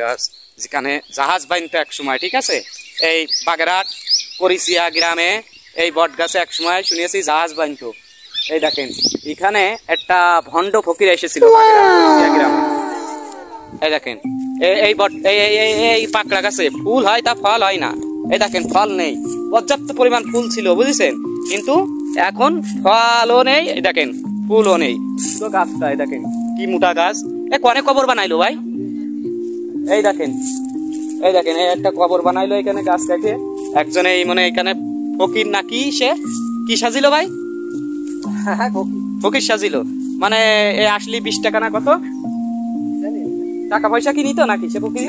গাছ যেখানে জাহাজ বাইনতো এক সময়, ঠিক আছে। এই বাগেরহাট করিচিয়া গ্রামে এই বট গাছে এক সময় শুনিয়েছি জাহাজ বাইনতো। এই দেখেন এখানে একটা ভণ্ড ফকির এসেছিল করিচিয়া গ্রামে। এই দেখেন এই বট এই পাকড়া গাছে ফুল হয়, তা ফল হয় না। এই দেখেন ফল নেই, পর্যাপ্ত পরিমাণ ফুল ছিল বুঝেছেন, কিন্তু এখন ফলও নেই, এই দেখেন ফুলও নেই। তো গাছটা এই দেখেন কি মোটা গাছ। অনেক কবর বানাইলো ভাই, এই দেখেন এই দেখেন এই একটা কবর বানাইলো এখানে গাছ কেটে। একজন এই মানে এখানে ফকির নাকি সে কি সাজিল ভাই? ফকির সাজিল, মানে এই আসলি 20 টাকা না কত টাকা পয়সা কি নিত নাকি সে ফকির?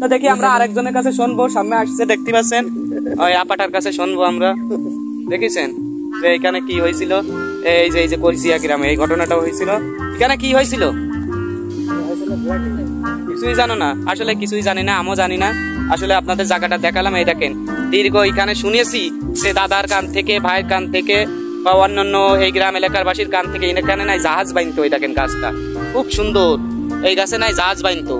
তো দেখি আমরা আরেকজনের কাছে শুনবো, সামনে আসছে দেখতে পাচ্ছেন, ওই আপাটার কাছে শুনবো আমরা। দেখেছেন যে এখানে কি হয়েছিল, এই যে করিচিয়া গ্রামে এই ঘটনাটা হয়েছিল। এখানে কি হয়েছিল কিছুই জানো না? আসলে কিছুই জানি না, আমিও জানি না। আসলে আপনাদের জায়গাটা দেখালাম। এই দেখেন দীর্ঘ এখানে শুনেছি যে দাদার কান থেকে, ভাইয়ের কান থেকে, বা অন্যান্য এই গ্রাম এলাকার বাসীর কান থেকে এখানে নাই জাহাজ বাইনতো। এই দেখেন গাছটা খুব সুন্দর, এই গাছে নাই জাহাজ বাইনতো।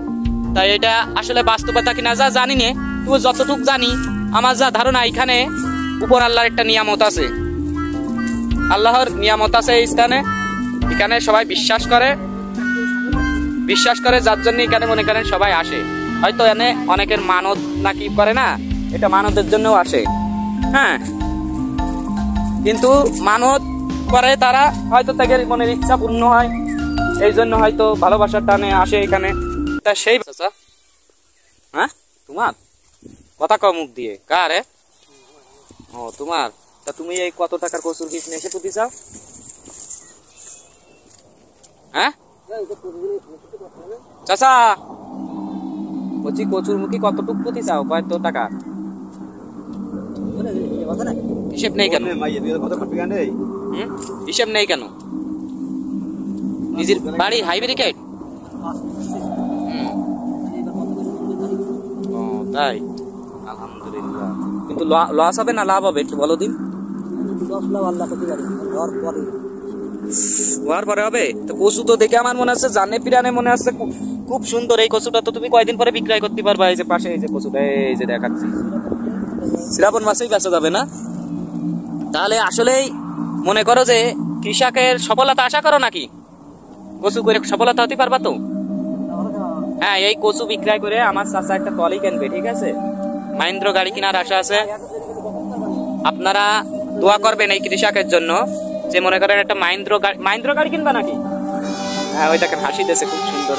তাই এটা আসলে বাস্তবতা কিনা যা জানি না, তুই যতটুক জানি আমার যা ধারণা, এখানে উপর আল্লাহর একটা নিয়ামত আছে, আল্লাহর নিয়ামত আছে এই স্থানে। এখানে সবাই বিশ্বাস করে, যার জন্য এখানে মনে করেন সবাই আসে। হয়তো এনে অনেকের মানত নাকি করে না, এটা মানতের জন্যও আসে, হ্যাঁ। কিন্তু মানত করে তারা, হয়তো তাদের মনের ইচ্ছা পূর্ণ হয়, এই জন্য হয়তো ভালোবাসার টানে আসে এখানে। তা সেই হ্যাঁ তোমার কথা কম মুখ দিয়ে কার? ও তোমার। তা তুমি এই কত টাকার কচুর বীজ নিয়ে এসে পুঁতি চাও? হ্যাঁ চাচা বলছি কচুর মুখী কতটুক পুঁতি চাও, কত টাকা? হিসেব নেই কেন? হিসেব নেই কেন? নিজের বাড়ি হাইব্রিকেট? ও তাই, আলহামদুলিল্লাহ। কিন্তু লস হবে না লাভ হবে একটু বলো দিন। হওয়ার পরে হবে তো। কচু তো দেখে আমার মনে হচ্ছে জানে পিরানে মনে হচ্ছে খুব সুন্দর। এই কচুটা তো তুমি কয়দিন পরে বিক্রয় করতে পারবা। এই যে পাশে এই যে কচুটা, এই যে দেখাচ্ছি, শ্রাবণ মাসেই বেচা যাবে না? তাহলে আসলেই মনে করো যে কৃষকের সফলতা আশা করো নাকি? কচু করে সফলতা হতে পারবা তো? হ্যাঁ, এই কচু বিক্রয় করে আমার চাচা একটা ট্রলি কিনবে, ঠিক আছে। মাহিন্দ্র গাড়ি কেনার আশা আছে। আপনারা দোয়া করবেন এই কৃষকের জন্য, যে মনে করেন একটা মাহিন্দ্র গাড়ি কিনবা নাকি? হ্যাঁ, ওই দেখেন হাসি দিয়েছে খুব সুন্দর।